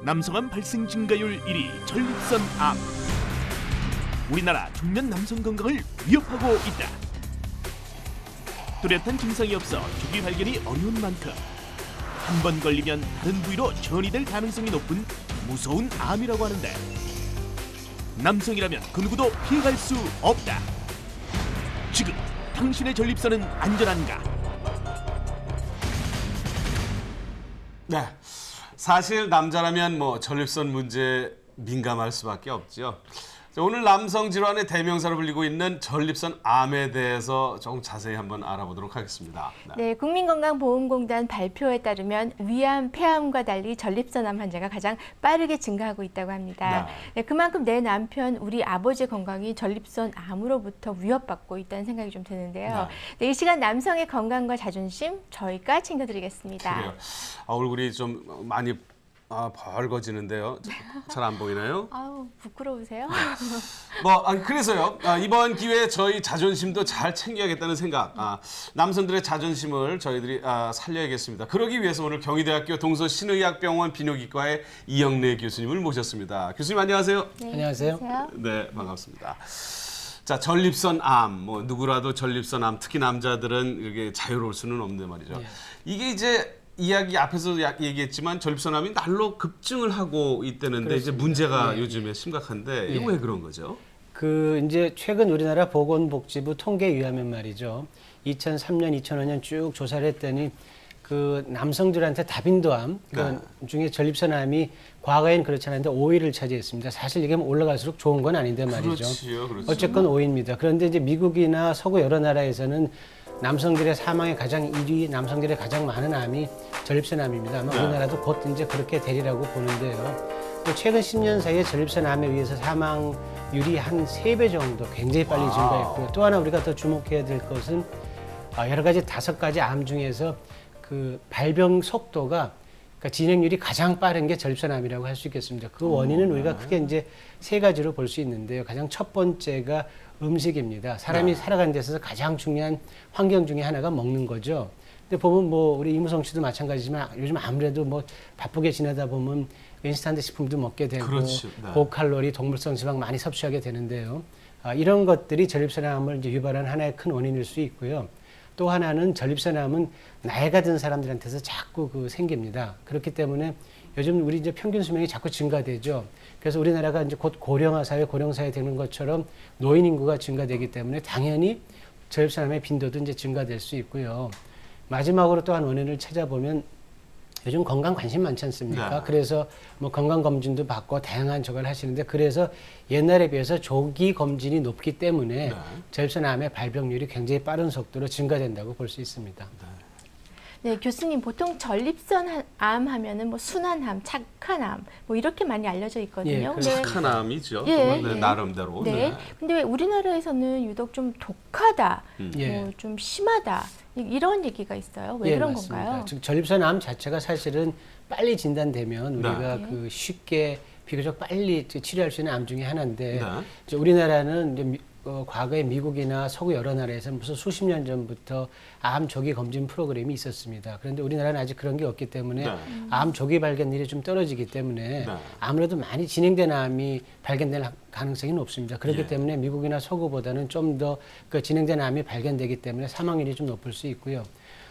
남성암 발생 증가율 1위 전립선 암. 우리나라 중년 남성 건강을 위협하고 있다. 뚜렷한 증상이 없어 조기 발견이 어려운 만큼 한 번 걸리면 다른 부위로 전이될 가능성이 높은 무서운 암이라고 하는데, 남성이라면 그 누구도 피해갈 수 없다. 지금 당신의 전립선은 안전한가? 네, 사실 남자라면 전립선 문제 민감할 수밖에 없죠. 자, 오늘 남성 질환의 대명사로 불리고 있는 전립선 암에 대해서 조금 자세히 한번 알아보도록 하겠습니다. 네, 국민건강보험공단 발표에 따르면 위암, 폐암과 달리 전립선암 환자가 가장 빠르게 증가하고 있다고 합니다. 네, 그만큼 내 남편, 우리 아버지 건강이 전립선암으로부터 위협받고 있다는 생각이 좀 드는데요. 네, 이 시간 남성의 건강과 자존심 저희가 챙겨드리겠습니다. 그래요. 얼굴이 좀 많이 벌거지는데요. 잘 안 보이나요? 아우, 부끄러우세요? 그래서요. 이번 기회에 저희 자존심도 잘 챙겨야겠다는 생각. 남성들의 자존심을 저희들이 살려야겠습니다. 그러기 위해서 오늘 경희대학교 동서신의학병원 비뇨기과의 이영래 교수님을 모셨습니다. 교수님 안녕하세요. 네, 안녕하세요. 네, 반갑습니다. 자, 전립선암, 누구라도 전립선암, 특히 남자들은 이게 자유로울 수는 없는데 말이죠. 이게 이제 이야기 앞에서 얘기했지만 전립선암이 날로 급증을 하고 있다는데 그렇습니다. 이제 문제가 요즘에 심각한데 이거 왜 그런 거죠? 이제 최근 우리나라 보건복지부 통계에 의하면 말이죠. 2003년, 2005년 쭉 조사를 했더니 그 남성들한테 다빈도암 중에 전립선암이 과거엔 그렇지 않은데 5위를 차지했습니다. 사실 이게 올라갈수록 좋은 건 아닌데 말이죠. 그렇죠. 어쨌건 5위입니다. 그런데 이제 미국이나 서구 여러 나라에서는 남성들의 사망의 가장 1위, 남성들의 가장 많은 암이 전립선암입니다. 아마 우리나라도 곧 이제 그렇게 되리라고 보는데요. 또 최근 10년 사이에 전립선암에 의해서 사망률이 한 3배 정도 굉장히 빨리 증가했고요. 또 하나 우리가 더 주목해야 될 것은 여러 가지 5가지 암 중에서 그 발병 속도가 그러니까 진행률이 가장 빠른 게 전립선암이라고 할 수 있겠습니다. 그 원인은 우리가 크게 이제 3가지로 볼 수 있는데요. 가장 첫 번째가 음식입니다. 사람이 살아가는 데 있어서 가장 중요한 환경 중에 하나가 먹는 거죠. 근데 보면 우리 이무성 씨도 마찬가지지만 요즘 아무래도 바쁘게 지내다 보면 인스턴트 식품도 먹게 되고 그렇죠. 고칼로리 동물성 지방 많이 섭취하게 되는데요. 이런 것들이 전립선암을 이제 유발한 하나의 큰 원인일 수 있고요. 또 하나는 전립선암은 나이가 든 사람들한테서 자꾸 생깁니다. 그렇기 때문에 요즘 우리 이제 평균 수명이 자꾸 증가되죠. 그래서 우리나라가 이제 곧 고령화 사회, 고령사회 되는 것처럼 노인 인구가 증가되기 때문에 당연히 전립선암의 빈도도 이제 증가될 수 있고요. 마지막으로 또 한 원인을 찾아보면 요즘 건강 관심 많지 않습니까? 그래서 건강 검진도 받고 다양한 저걸 하시는데 그래서 옛날에 비해서 조기 검진이 높기 때문에 전립선암의 발병률이 굉장히 빠른 속도로 증가된다고 볼 수 있습니다. 네, 교수님, 보통 전립선암 하면은 순한암, 착한암 이렇게 많이 알려져 있거든요. 착한 암이죠. 나름대로. 네. 근데 왜 우리나라에서는 유독 좀 독하다, 좀 심하다 이런 얘기가 있어요. 왜 그런 맞습니다. 건가요? 즉 전립선암 자체가 사실은 빨리 진단되면 우리가 쉽게 비교적 빨리 치료할 수 있는 암 중에 하나인데 이제 우리나라는 이제 과거에 미국이나 서구 여러 나라에서 무슨 수십 년 전부터 암 조기 검진 프로그램이 있었습니다. 그런데 우리나라는 아직 그런 게 없기 때문에 암 조기 발견률이 좀 떨어지기 때문에 아무래도 많이 진행된 암이 발견될 가능성이 높습니다. 그렇기 때문에 미국이나 서구보다는 좀 더 진행된 암이 발견되기 때문에 사망률이 좀 높을 수 있고요.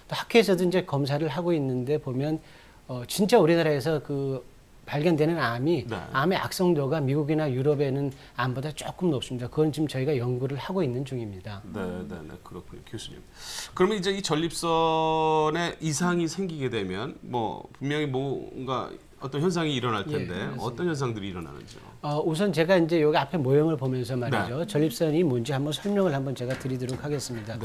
또 학회에서도 이제 검사를 하고 있는데 보면 진짜 우리나라에서 발견되는 암의 악성도가 미국이나 유럽에는 암보다 조금 높습니다. 그건 지금 저희가 연구를 하고 있는 중입니다. 네, 그렇군요, 교수님. 그러면 이제 이 전립선에 이상이 생기게 되면 분명히 뭔가 어떤 현상이 일어날 텐데 어떤 현상들이 일어나는지요? 우선 제가 이제 여기 앞에 모형을 보면서 말이죠. 전립선이 뭔지 한번 설명을 제가 드리도록 하겠습니다.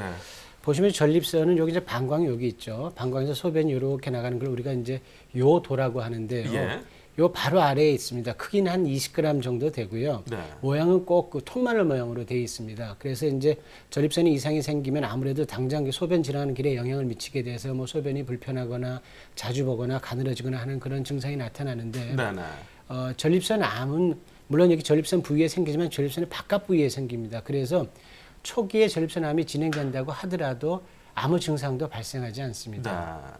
보시면 전립선은 여기 이제 방광이 여기 있죠. 방광에서 소변이 이렇게 나가는 걸 우리가 이제 요도라고 하는데요. 요 바로 아래에 있습니다. 크기는 한 20g 정도 되고요. 모양은 꼭 통마늘 모양으로 되어 있습니다. 그래서 이제 전립선에 이상이 생기면 아무래도 당장 소변 지나가는 길에 영향을 미치게 돼서 소변이 불편하거나 자주 보거나 가늘어지거나 하는 그런 증상이 나타나는데 전립선 암은 물론 여기 전립선 부위에 생기지만 전립선의 바깥 부위에 생깁니다. 그래서 초기에 전립선 암이 진행된다고 하더라도 아무 증상도 발생하지 않습니다.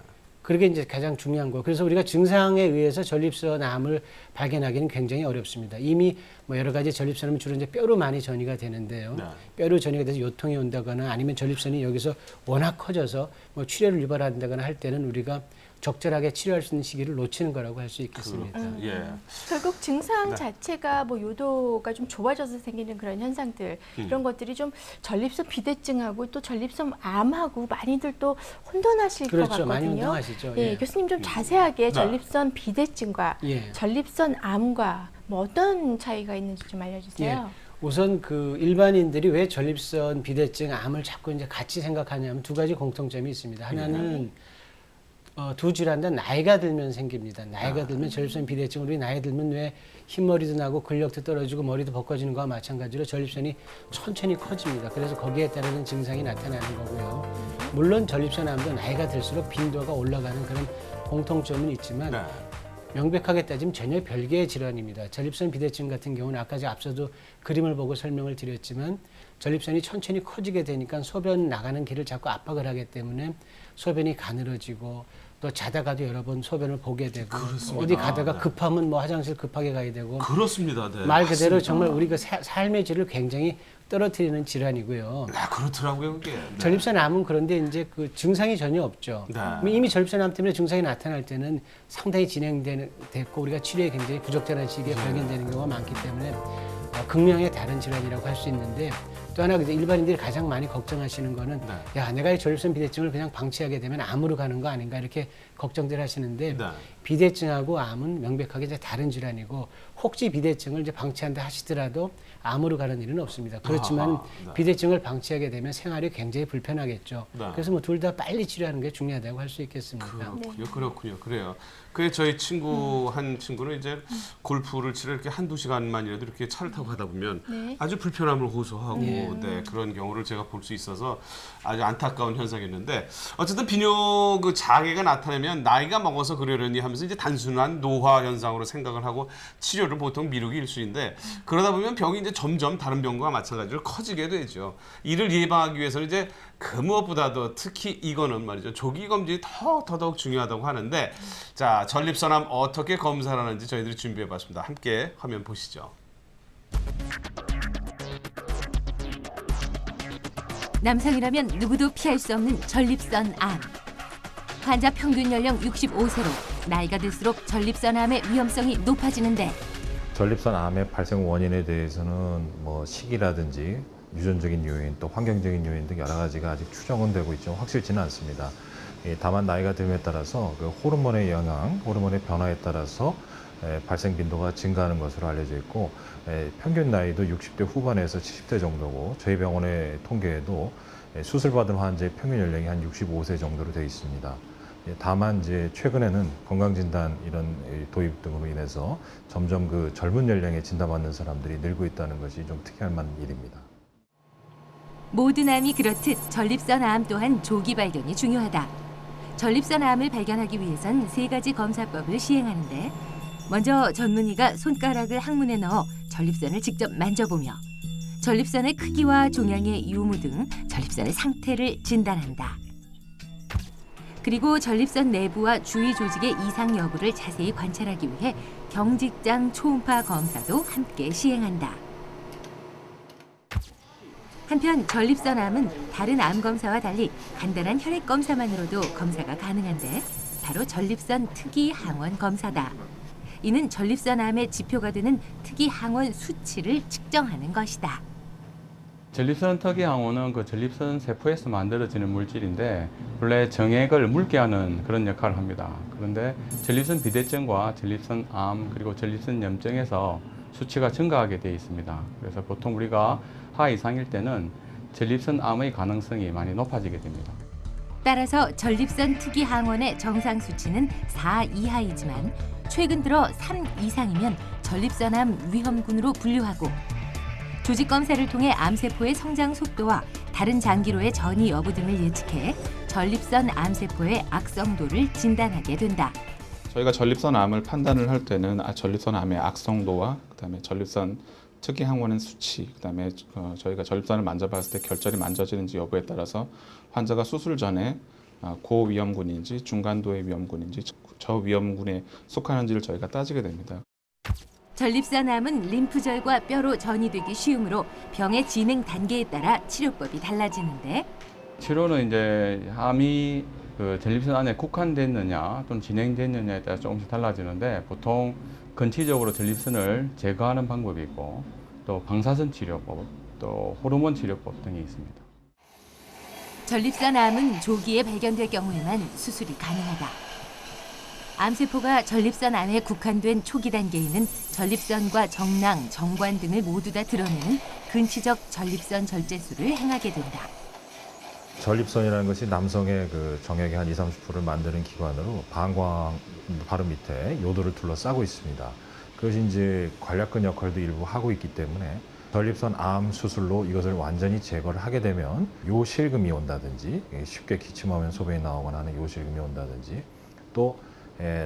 그게 이제 가장 중요한 거. 그래서 우리가 증상에 의해서 전립선 암을 발견하기는 굉장히 어렵습니다. 이미 뭐 여러 가지 전립선은 주로 이제 뼈로 많이 전이가 되는데요. 네. 뼈로 전이가 돼서 요통이 온다거나 아니면 전립선이 여기서 워낙 커져서 뭐 출혈을 유발한다거나 할 때는 우리가 적절하게 치료할 수 있는 시기를 놓치는 거라고 할 수 있겠습니다. 예. 결국 증상 네. 자체가 뭐 요도가 좀 좁아져서 생기는 그런 현상들 이런 것들이 좀 전립선 비대증하고 또 전립선 암하고 많이들 또 혼돈하실 것 그렇죠. 같거든요. 많이 혼동하시죠. 예, 예. 교수님 좀 자세하게 네. 전립선 비대증과 예. 전립선 암과 뭐 어떤 차이가 있는지 좀 알려주세요. 우선 그 일반인들이 왜 전립선 비대증, 암을 자꾸 이제 같이 생각하냐면 두 가지 공통점이 있습니다. 하나는 두 질환 다 나이가 들면 생깁니다. 나이가 들면 전립선 비대증, 우리 나이 들면 왜 흰머리도 나고 근력도 떨어지고 머리도 벗겨지는 거와 마찬가지로 전립선이 천천히 커집니다. 그래서 거기에 따르는 증상이 나타나는 거고요. 물론 전립선 암도 나이가 들수록 빈도가 올라가는 그런 공통점은 있지만 네. 명백하게 따지면 전혀 별개의 질환입니다. 전립선 비대증 같은 경우는 아까 앞서도 그림을 보고 설명을 드렸지만 전립선이 천천히 커지게 되니까 소변 나가는 길을 자꾸 압박을 하기 때문에 소변이 가늘어지고 또 자다가도 여러 번 소변을 보게 되고 그렇습니다. 어디 가다가 네. 급하면 뭐 화장실 급하게 가야 되고 그렇습니다. 네. 말 그대로 맞습니다. 정말 우리가 삶의 질을 굉장히 떨어뜨리는 질환이고요. 아, 그렇더라고요, 그게. 네. 전립선 암은 그런데 이제 그 증상이 전혀 없죠. 네. 이미 전립선 암 때문에 증상이 나타날 때는 상당히 됐고 우리가 치료에 굉장히 부적절한 시기에 발견되는 경우가 많기 때문에 극명의 다른 질환이라고 할 수 있는데 또 하나 이제 일반인들이 가장 많이 걱정하시는 거는 네. 야 내가 이 전립선 비대증을 그냥 방치하게 되면 암으로 가는 거 아닌가 이렇게 걱정들 하시는데 네. 비대증하고 암은 명백하게 이제 다른 질환이고 혹시 비대증을 이제 방치한다 하시더라도 암으로 가는 일은 없습니다. 그렇지만 아하, 네. 비대증을 방치하게 되면 생활이 굉장히 불편하겠죠. 네. 그래서 뭐 둘 다 빨리 치료하는 게 중요하다고 할 수 있겠습니다. 그렇군요. 그래요. 그 저희 친구 한 친구는 이제 골프를 치러 이렇게 한두 시간만이라도 이렇게 차를 타고 가다 보면 네. 아주 불편함을 호소하고 네, 그런 경우를 제가 볼 수 있어서 아주 안타까운 현상이었는데 어쨌든 비뇨 그 장애가 나타나면 나이가 먹어서 그러려니 하면서 이제 단순한 노화 현상으로 생각을 하고 치료를 보통 미루기 일쑤인데 그러다 보면 병이 이제 점점 다른 병과 마찬가지로 커지게 되죠. 이를 예방하기 위해서는 이제 그 무엇보다도 특히 이거는 말이죠. 조기 검진이 더더욱 중요하다고 하는데 자, 전립선암 어떻게 검사를 하는지 저희들이 준비해봤습니다. 함께 화면 보시죠. 남성이라면 누구도 피할 수 없는 전립선 암. 환자 평균 연령 65세로 나이가 들수록 전립선 암의 위험성이 높아지는데 전립선 암의 발생 원인에 대해서는 뭐 시기라든지 유전적인 요인 또 환경적인 요인 등 여러 가지가 아직 추정은 되고 있지만 확실치는 않습니다. 다만 나이가 듦에 따라서 그 호르몬의 영향, 호르몬의 변화에 따라서 발생 빈도가 증가하는 것으로 알려져 있고 평균 나이도 60대 후반에서 70대 정도고 저희 병원의 통계에도 수술받은 환자의 평균 연령이 한 65세 정도로 되어 있습니다. 다만 이제 최근에는 건강진단 이런 도입 등으로 인해서 점점 그 젊은 연령에 진단받는 사람들이 늘고 있다는 것이 좀 특이할 만한 일입니다. 모든 암이 그렇듯 전립선 암 또한 조기 발견이 중요하다. 전립선 암을 발견하기 위해선 3가지 검사법을 시행하는데 먼저 전문의가 손가락을 항문에 넣어 전립선을 직접 만져보며 전립선의 크기와 종양의 유무 등 전립선의 상태를 진단한다. 그리고 전립선 내부와 주위 조직의 이상 여부를 자세히 관찰하기 위해 경직장 초음파 검사도 함께 시행한다. 한편 전립선 암은 다른 암 검사와 달리 간단한 혈액 검사만으로도 검사가 가능한데 바로 전립선 특이 항원 검사다. 이는 전립선 암의 지표가 되는 특이 항원 수치를 측정하는 것이다. 전립선 특이항원은 그 전립선 세포에서 만들어지는 물질인데 본래 정액을 묽게 하는 그런 역할을 합니다. 그런데 전립선 비대증과 전립선 암 그리고 전립선 염증에서 수치가 증가하게 되어 있습니다. 그래서 보통 우리가 하 이상일 때는 전립선 암의 가능성이 많이 높아지게 됩니다. 따라서 전립선 특이 항원의 정상 수치는 4 이하이지만 최근 들어 3 이상이면 전립선 암 위험군으로 분류하고 조직 검사를 통해 암세포의 성장 속도와 다른 장기로의 전이 여부 등을 예측해 전립선 암세포의 악성도를 진단하게 된다. 저희가 전립선 암을 판단을 할 때는 전립선 암의 악성도와 그다음에 전립선 특이 항원의 수치, 그다음에 저희가 전립선을 만져봤을 때 결절이 만져지는지 여부에 따라서 환자가 수술 전에 고위험군인지 중간도의 위험군인지 저위험군에 속하는지를 저희가 따지게 됩니다. 전립선암은 림프절과 뼈로 전이되기 쉬우므로 병의 진행 단계에 따라 치료법이 달라지는데 치료는 이제 암이 그 전립선 안에 국한됐느냐 또는 진행됐느냐에 따라 조금씩 달라지는데 보통 근치적으로 전립선을 제거하는 방법이 있고 또 방사선 치료법, 또 호르몬 치료법 등이 있습니다. 전립선암은 조기에 발견될 경우에만 수술이 가능하다. 암세포가 전립선암에 국한된 초기 단계에는 전립선과 정낭, 정관 등을 모두 다 드러내는 근치적 전립선 절제술을 행하게 된다. 전립선이라는 것이 남성의 그 정액의 한 20-30%를 만드는 기관으로 방광 바로 밑에 요도를 둘러싸고 있습니다. 그것이 이제 관략근 역할도 일부 하고 있기 때문에 전립선 암 수술로 이것을 완전히 제거를 하게 되면 요실금이 온다든지 쉽게 기침하면 소변이 나오거나 하는 요실금이 온다든지 또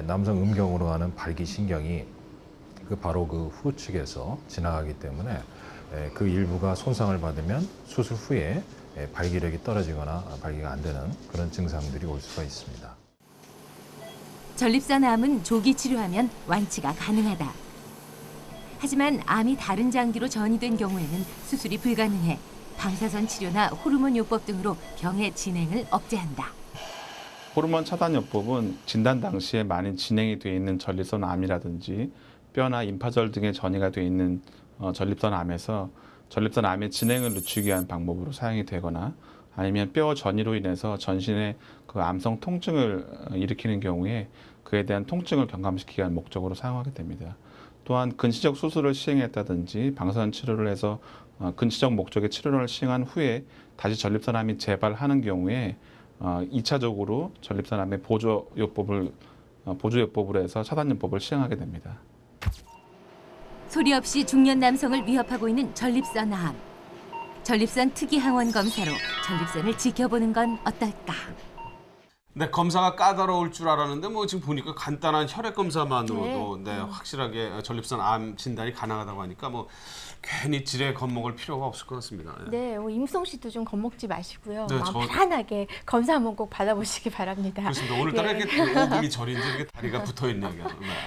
남성 음경으로 가는 발기신경이 바로 그 후측에서 지나가기 때문에 그 일부가 손상을 받으면 수술 후에 발기력이 떨어지거나 발기가 안 되는 그런 증상들이 올 수가 있습니다. 전립선암은 조기 치료하면 완치가 가능하다. 하지만 암이 다른 장기로 전이된 경우에는 수술이 불가능해 방사선 치료나 호르몬 요법 등으로 병의 진행을 억제한다. 호르몬 차단요법은 진단 당시에 많이 진행이 되어 있는 전립선 암이라든지 뼈나 임파절 등의 전이가 되어 있는 전립선 암에서 전립선 암의 진행을 늦추기 위한 방법으로 사용이 되거나 아니면 뼈 전이로 인해서 전신에 그 암성 통증을 일으키는 경우에 그에 대한 통증을 경감시키기 위한 목적으로 사용하게 됩니다. 또한 근시적 수술을 시행했다든지 방사선 치료를 해서 근시적 목적의 치료를 시행한 후에 다시 전립선암이 재발하는 경우에 2차적으로 전립선암의 보조요법으로 해서 차단요법을 시행하게 됩니다. 소리 없이 중년 남성을 위협하고 있는 전립선암. 전립선 특이항원 검사로 전립선을 지켜보는 건 어떨까? 네, 검사가 까다로울 줄 알았는데 뭐 지금 보니까 간단한 혈액 검사만으로도 네, 확실하게 전립선 암 진단이 가능하다고 하니까 뭐 괜히 지레 겁먹을 필요가 없을 것 같습니다. 네, 임수홍 씨도 좀 겁먹지 마시고요. 네, 마음 편안하게 검사 한번 꼭 받아보시기 바랍니다. 그렇습니다. 오늘따라 예. 이렇게 오복이 절인지 이렇게 다리가 붙어 있네요. 네.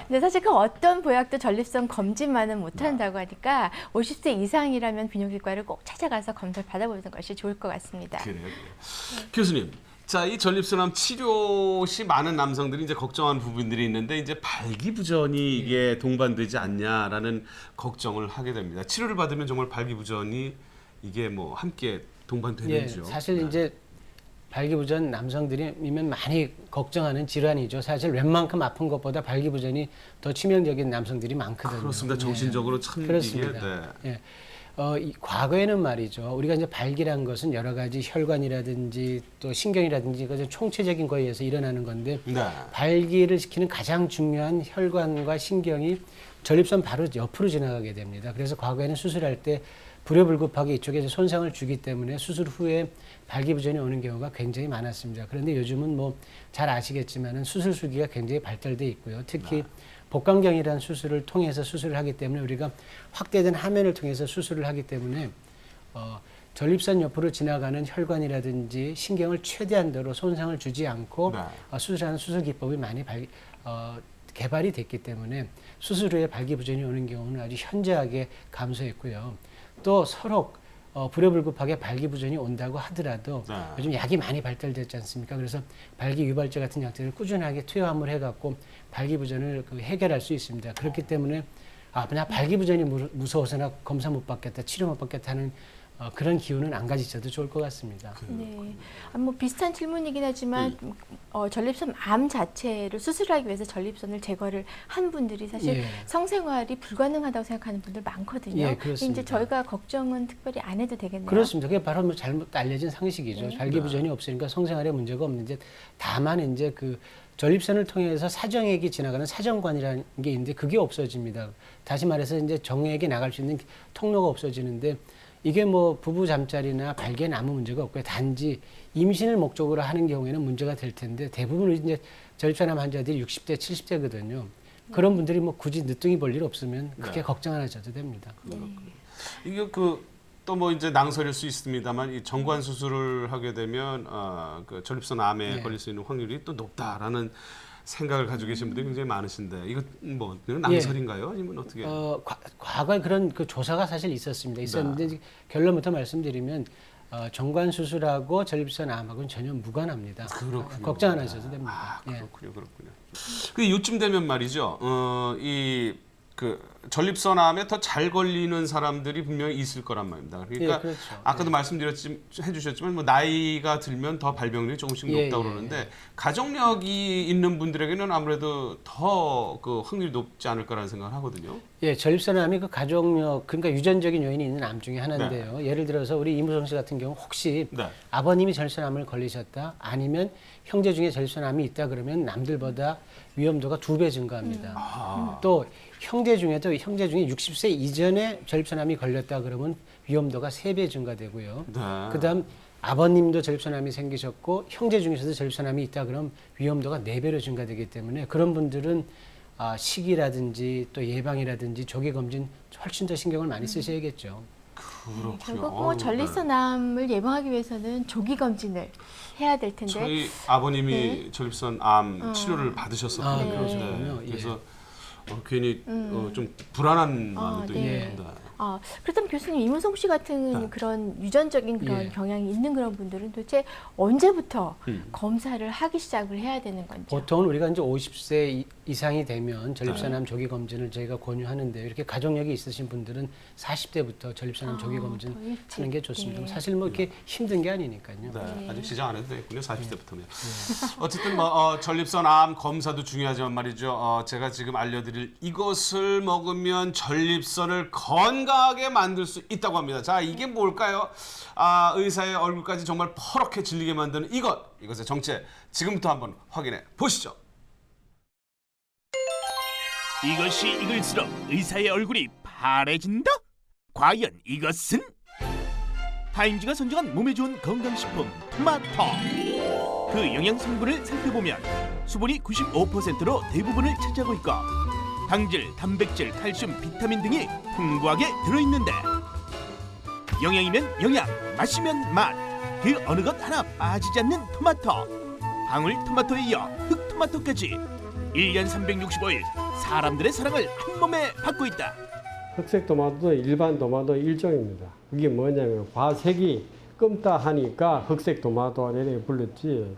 네, 사실 그 어떤 보약도 전립선 검진만은 못한다고 하니까 50세 이상이라면 비뇨기과를 꼭 찾아가서 검사를 받아보는 것이 좋을 것 같습니다. 그래요. 교수님, 자, 이 전립선암 치료 시 많은 남성들이 이제 걱정하는 부분들이 있는데 이제 발기부전이 이게 동반되지 않냐라는 걱정을 하게 됩니다. 치료를 받으면 정말 발기부전이 이게 뭐 함께 동반되는지요? 사실 이제 발기부전 남성들이면 많이 걱정하는 질환이죠. 사실 웬만큼 아픈 것보다 발기부전이 더 치명적인 남성들이 많거든요. 그렇습니다. 정신적으로 참 그렇습니다. 이게 네. 과거에는 말이죠. 우리가 이제 발기란 것은 여러 가지 혈관이라든지 또 신경이라든지 그 총체적인 거에 의해서 일어나는 건데 네. 발기를 시키는 가장 중요한 혈관과 신경이 전립선 바로 옆으로 지나가게 됩니다. 그래서 과거에는 수술할 때 불효불급하게 이쪽에 손상을 주기 때문에 수술 후에 발기부전이 오는 경우가 굉장히 많았습니다. 그런데 요즘은 뭐 잘 아시겠지만은 수술 수기가 굉장히 발달돼 있고요. 특히 복강경이라는 수술을 통해서 수술을 하기 때문에 우리가 확대된 화면을 통해서 수술을 하기 때문에 전립선 옆으로 지나가는 혈관이라든지 신경을 최대한도로 손상을 주지 않고 수술하는 수술 기법이 많이 개발이 됐기 때문에 수술 후에 발기부전이 오는 경우는 아주 현저하게 감소했고요. 또 서로 불효불급하게 발기부전이 온다고 하더라도 요즘 약이 많이 발달됐지 않습니까? 그래서 발기유발제 같은 약들을 꾸준하게 투여함을 해갖고 발기부전을 해결할 수 있습니다. 그렇기 때문에 나 발기부전이 무서워서나 검사 못 받겠다, 치료 못 받겠다 하는 그런 기운은 안 가지셔도 좋을 것 같습니다. 네, 뭐 비슷한 질문이긴 하지만 전립선 암 자체를 수술하기 위해서 전립선을 제거를 한 분들이 사실 성생활이 불가능하다고 생각하는 분들 많거든요. 예, 그렇습니다. 이제 저희가 걱정은 특별히 안 해도 되겠네요. 그렇습니다. 그게 바로 뭐 잘못 알려진 상식이죠. 발기부전이 없으니까 성생활에 문제가 없는데 다만 이제 그 전립선을 통해서 사정액이 지나가는 사정관이라는 게 있는데 그게 없어집니다. 다시 말해서 이제 정액이 나갈 수 있는 통로가 없어지는데 이게 뭐 부부 잠자리나 발기에는 아무 문제가 없고요. 단지 임신을 목적으로 하는 경우에는 문제가 될 텐데 대부분 이제 전립선암 환자들이 60대, 70대거든요. 그런 분들이 뭐 굳이 늦둥이 볼 일 없으면 크게 걱정 안 하셔도 됩니다. 이게 그 또 뭐 이제 낭설일 수 있습니다만 이 정관 수술을 하게 되면 그 전립선 암에 네. 걸릴 수 있는 확률이 또 높다라는 생각을 가지고 계신 분들이 굉장히 많으신데 이거 뭐 낭설인가요? 아니면 어떻게? 과거에 그런 그 조사가 사실 있었습니다. 있었는데 결론부터 말씀드리면 정관 수술하고 전립선 암하고는 전혀 무관합니다. 그렇군요. 걱정 안 하셔도 됩니다. 예. 그렇군요. 그 요쯤 되면 말이죠. 이 그 전립선암에 더 잘 걸리는 사람들이 분명히 있을 거란 말입니다. 그러니까 예, 그렇죠. 아까도 해주셨지만 뭐 나이가 들면 더 발병률이 조금씩 예, 높다고 예, 그러는데 가족력이 있는 분들에게는 아무래도 더 그 확률이 높지 않을까라는 생각을 하거든요. 예, 전립선암이 그 가족력, 그러니까 유전적인 요인이 있는 암 중에 하나인데요. 예를 들어서 우리 이무성 씨 같은 경우 혹시 네. 아버님이 전립선암을 걸리셨다, 아니면 형제 중에 전립선암이 있다 그러면 남들보다 위험도가 2배 증가합니다. 또 형제 중에 60세 이전에 전립선암이 걸렸다 그러면 위험도가 3배 증가되고요. 네. 그다음 아버님도 전립선암이 생기셨고 형제 중에서도 전립선암이 있다 그러면 위험도가 4배로 증가되기 때문에 그런 분들은 식이라든지 또 예방이라든지 조기 검진 훨씬 더 신경을 많이 쓰셔야겠죠. 그렇군요. 결국 뭐 전립선암을 예방하기 위해서는 조기 검진을 해야 될 텐데. 저희 아버님이 전립선암 치료를 받으셨었거든요. 네. 그러시군요. 예. 그래서 괜히 좀 불안한 마음이 또 네. 있습니다. 그렇다면 교수님 이문성 씨 같은 그런 유전적인 그런 예. 경향이 있는 그런 분들은 도대체 언제부터 검사를 하기 시작을 해야 되는 건지? 보통은 우리가 이제 50세 이상이 되면 전립선암 조기 검진을 저희가 권유하는데 이렇게 가족력이 있으신 분들은 40대부터 전립선암 조기 검진 더 일찍. 하는 게 좋습니다. 예. 사실 뭐 이렇게 힘든 게 아니니까요. 네, 아직 시작 안 해도 되겠군요. 40대부터면. 어쨌든 뭐 전립선암 검사도 중요하지만 말이죠. 제가 지금 알려드릴 이것을 먹으면 전립선을 건강하게 만들 수 있다고 합니다. 자, 이게 뭘까요? 의사의 얼굴까지 정말 퍼렇게 질리게 만드는 이것의 정체 지금부터 한번 확인해 보시죠. 이것이 익을수록 의사의 얼굴이 파래진다? 과연 이것은? 타임즈가 선정한 몸에 좋은 건강식품 토마토. 그 영양 성분을 살펴보면 수분이 95%로 대부분을 차지하고 있고 당질, 단백질, 칼슘, 비타민 등이 풍부하게 들어있는데 영양이면 영양, 맛이면 맛. 그 어느 것 하나 빠지지 않는 토마토. 방울토마토에 이어 흑토마토까지 1년 365일 사람들의 사랑을 한 몸에 받고 있다. 흑색 도마토도 일반 도마토 일종입니다. 그게 뭐냐면 과색이 검다 하니까 흑색 도마토 이렇게 불렀지.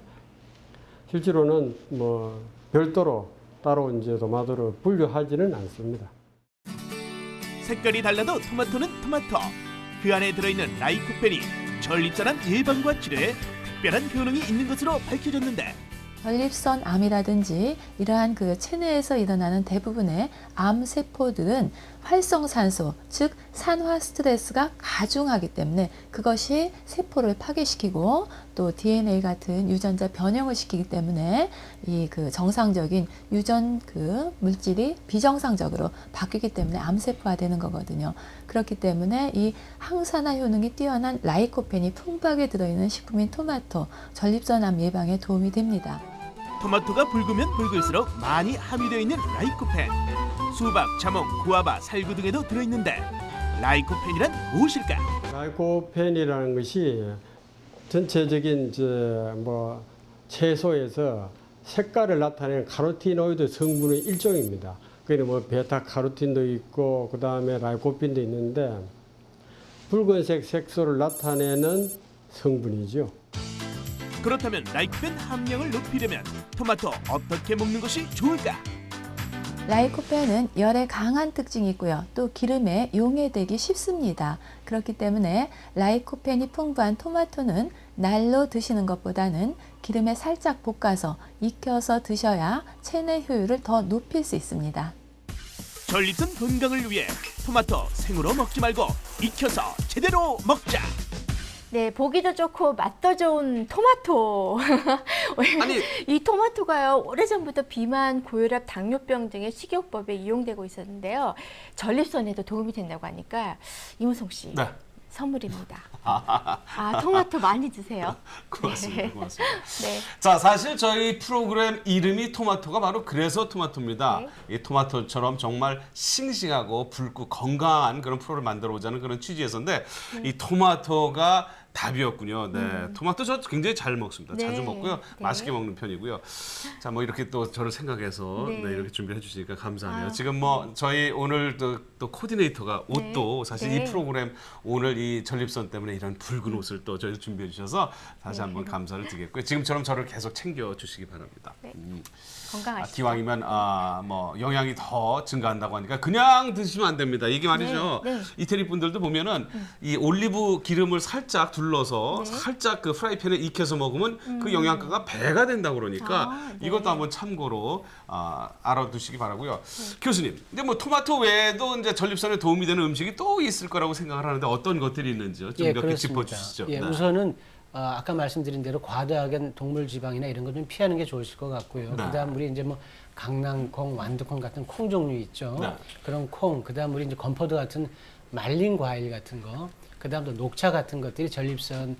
실제로는 뭐 별도로 따로 이제 도마토를 분류하지는 않습니다. 색깔이 달라도 토마토는 토마토. 그 안에 들어있는 라이코펜이 전립선암 예방과 치료에 특별한 효능이 있는 것으로 밝혀졌는데 전립선 암이라든지 이러한 그 체내에서 일어나는 대부분의 암 세포들은 활성산소, 즉 산화 스트레스가 가중하기 때문에 그것이 세포를 파괴시키고 또 DNA 같은 유전자 변형을 시키기 때문에 이 그 정상적인 유전 그 물질이 비정상적으로 바뀌기 때문에 암 세포화 되는 거거든요. 그렇기 때문에 이 항산화 효능이 뛰어난 라이코펜이 풍부하게 들어있는 식품인 토마토, 전립선암 예방에 도움이 됩니다. 토마토가 붉으면 붉을수록 많이 함유되어 있는 라이코펜. 수박, 자몽, 구아바, 살구 등에도 들어있는데 라이코펜이란 무엇일까? 라이코펜이라는 것이 전체적인 뭐 채소에서 색깔을 나타내는 카로티노이드 성분의 일종입니다. 그게 뭐 베타 카로틴도 있고 그 다음에 라이코펜도 있는데 붉은색 색소를 나타내는 성분이죠. 그렇다면 라이코펜 함량을 높이려면 토마토 어떻게 먹는 것이 좋을까? 라이코펜은 열에 강한 특징이 있고요. 또 기름에 용해되기 쉽습니다. 그렇기 때문에 라이코펜이 풍부한 토마토는 날로 드시는 것보다는 기름에 살짝 볶아서 익혀서 드셔야 체내 효율을 더 높일 수 있습니다. 전립선 건강을 위해 토마토 생으로 먹지 말고 익혀서 제대로 먹자. 네, 보기도 좋고 맛도 좋은 토마토. 아니, 이 토마토가요, 오래전부터 비만, 고혈압, 당뇨병 등의 식이요법에 이용되고 있었는데요. 전립선에도 도움이 된다고 하니까 이문성 씨, 네. 선물입니다. 토마토 많이 드세요. 고맙습니다. 네. 고맙습니다. 네. 자, 사실 저희 프로그램 이름이 토마토가 바로 그래서 토마토입니다. 네. 이 토마토처럼 정말 싱싱하고 붉고 건강한 그런 프로를 만들어 보자는 그런 취지에서인데 이 토마토가 답이었군요. 네, 토마토 저 굉장히 잘 먹습니다. 네. 자주 먹고요. 네. 맛있게 먹는 편이고요. 자, 뭐 이렇게 또 저를 생각해서 네. 네, 이렇게 준비해 주시니까 감사하네요. 아, 지금 뭐 저희 오늘 또 코디네이터가 옷도 사실 네. 이 프로그램 오늘 이 전립선 때문에 이런 붉은 옷을 또 저희 준비해 주셔서 다시 네. 한번 감사를 드리겠고요. 지금처럼 저를 계속 챙겨 주시기 바랍니다. 네. 건강하시죠. 기왕이면 뭐 영양이 더 증가한다고 하니까 그냥 드시면 안 됩니다. 이게 말이죠. 네, 네. 이태리 분들도 보면은 이 올리브 기름을 살짝 둘러서 네. 살짝 그 프라이팬에 익혀서 먹으면 그 영양가가 배가 된다고 그러니까 네. 이것도 한번 참고로 알아두시기 바라고요. 교수님, 근데 뭐 토마토 외에도 이제 전립선에 도움이 되는 음식이 또 있을 거라고 생각을 하는데 어떤 것들이 있는지요? 좀 몇 개 짚어주시죠. 예, 네. 우선은 아까 말씀드린 대로 과다하게 동물 지방이나 이런 거 좀 피하는 게 좋으실 것 같고요. 네. 그다음 우리 이제 뭐 강낭콩, 완두콩 같은 콩 종류 있죠. 네. 그런 콩, 그다음 우리 이제 건포도 같은 말린 과일 같은 거, 그다음 또 녹차 같은 것들이 전립선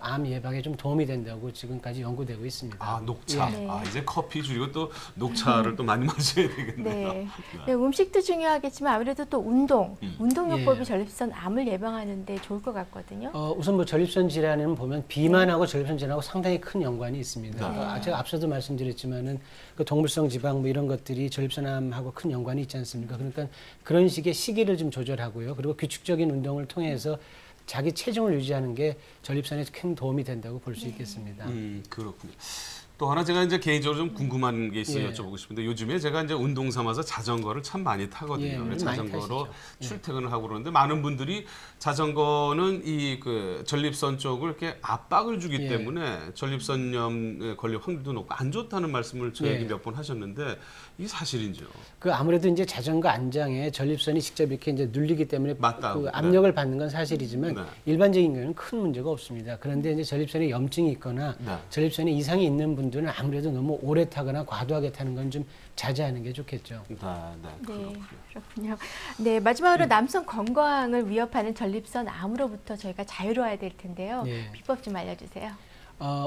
암 예방에 좀 도움이 된다고 지금까지 연구되고 있습니다. 녹차. 예. 이제 커피 줄이고 또 녹차를 또 많이 마셔야 되겠네요. 네. 네, 음식도 중요하겠지만 아무래도 또 운동요법이 예. 전립선 암을 예방하는 데 좋을 것 같거든요. 우선 뭐 전립선 질환은 보면 비만하고 전립선 질환하고 상당히 큰 연관이 있습니다. 제가 앞서도 말씀드렸지만은 그 동물성 지방 뭐 이런 것들이 전립선암하고 큰 연관이 있지 않습니까? 그러니까 그런 식의 시기를 좀 조절하고요. 그리고 규칙적인 운동을 통해서 자기 체중을 유지하는 게 전립선에 큰 도움이 된다고 볼 수 있겠습니다. 그렇군요. 또 하나 제가 이제 개인적으로 좀 궁금한 게 있어서 예. 여쭤보고 싶은데 요즘에 제가 이제 운동 삼아서 자전거를 참 많이 타거든요. 예, 그래서 많이 자전거로 타시죠. 예. 출퇴근을 하고 그러는데 많은 분들이 자전거는 이 그 전립선 쪽을 이렇게 압박을 주기 예. 때문에 전립선염에 걸릴 확률도 높고 안 좋다는 말씀을 저에게 예. 몇 번 하셨는데 이게 사실인지요? 그 아무래도 이제 자전거 안장에 전립선이 직접 이렇게 이제 눌리기 때문에 맞다고. 그 압력을 받는 건 사실이지만 네. 일반적인 경우는 큰 문제가 없습니다. 그런데 이제 전립선에 염증이 있거나 네. 전립선에 이상이 있는 분들은 아무래도 너무 오래 타거나 과도하게 타는 건 좀 자제하는 게 좋겠죠. 네, 네, 그렇군요. 네, 마지막으로 남성 건강을 위협하는 전립선 암으로부터 저희가 자유로워야 될 텐데요. 네. 비법 좀 알려주세요.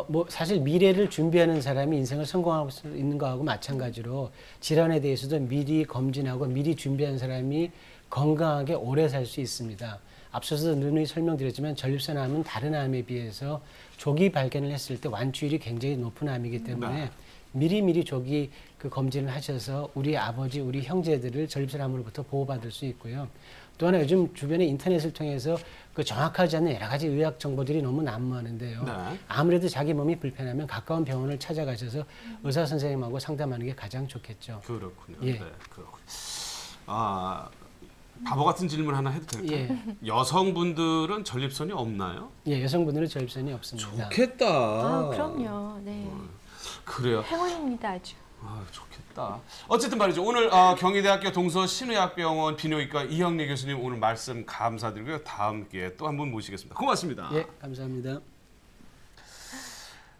뭐 사실 미래를 준비하는 사람이 인생을 성공하고 있는 거하고 마찬가지로 질환에 대해서도 미리 검진하고 미리 준비한 사람이 건강하게 오래 살 수 있습니다. 앞서서 누누이 설명드렸지만 전립선암은 다른 암에 비해서 조기 발견을 했을 때 완치율이 굉장히 높은 암이기 때문에 미리미리 조기 그 검진을 하셔서 우리 아버지, 우리 형제들을 전립선암으로부터 보호받을 수 있고요. 또 하나 요즘 주변에 인터넷을 통해서 그 정확하지 않은 여러 가지 의학 정보들이 너무 난무하는데요. 네. 아무래도 자기 몸이 불편하면 가까운 병원을 찾아가셔서 의사 선생님하고 상담하는 게 가장 좋겠죠. 그렇군요. 예. 네, 그렇군요. 바보 같은 질문 하나 해도 될까요? 예. 여성분들은 전립선이 없나요? 예, 여성분들은 전립선이 없습니다. 좋겠다. 그럼요. 네. 그래요. 행운입니다, 아주. 좋겠다. 어쨌든 말이죠. 오늘 경희대학교 동서신의학병원 비뇨기과 이형리 교수님 오늘 말씀 감사드리고요. 다음 기회에 또 한 번 모시겠습니다. 고맙습니다. 예, 감사합니다.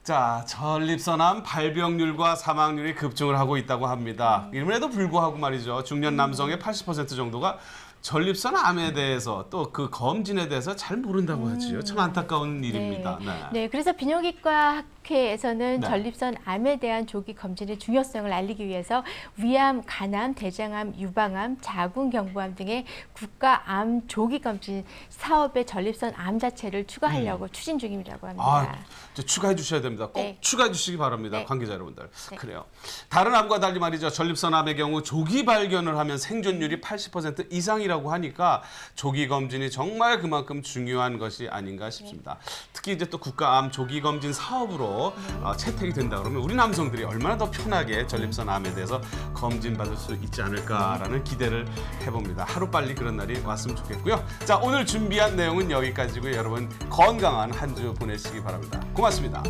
자, 전립선암 발병률과 사망률이 급증을 하고 있다고 합니다. 이름에도 불구하고 말이죠. 중년 남성의 80% 정도가 전립선암에 대해서 또 그 검진에 대해서 잘 모른다고 하지요. 참 안타까운 일입니다. 네, 그래서 비뇨기과 학회에서는 네. 전립선 암에 대한 조기 검진의 중요성을 알리기 위해서 위암, 간암, 대장암, 유방암, 자궁경부암 등의 국가 암 조기 검진 사업에 전립선 암 자체를 추가하려고 추진 중이라고 합니다. 이제 추가해 주셔야 됩니다. 꼭 네. 추가해 주시기 바랍니다. 네. 관계자 여러분들. 네. 그래요. 다른 암과 달리 말이죠. 전립선암의 경우 조기 발견을 하면 생존율이 80% 이상이라고 하니까 조기 검진이 정말 그만큼 중요한 것이 아닌가 싶습니다. 특히 이제 또 국가암 조기 검진 사업으로 채택이 된다 그러면 우리 남성들이 얼마나 더 편하게 전립선암에 대해서 검진 받을 수 있지 않을까라는 기대를 해봅니다. 하루빨리 그런 날이 왔으면 좋겠고요. 자, 오늘 준비한 내용은 여기까지고요. 여러분 건강한 한 주 보내시기 바랍니다. 고맙습니다.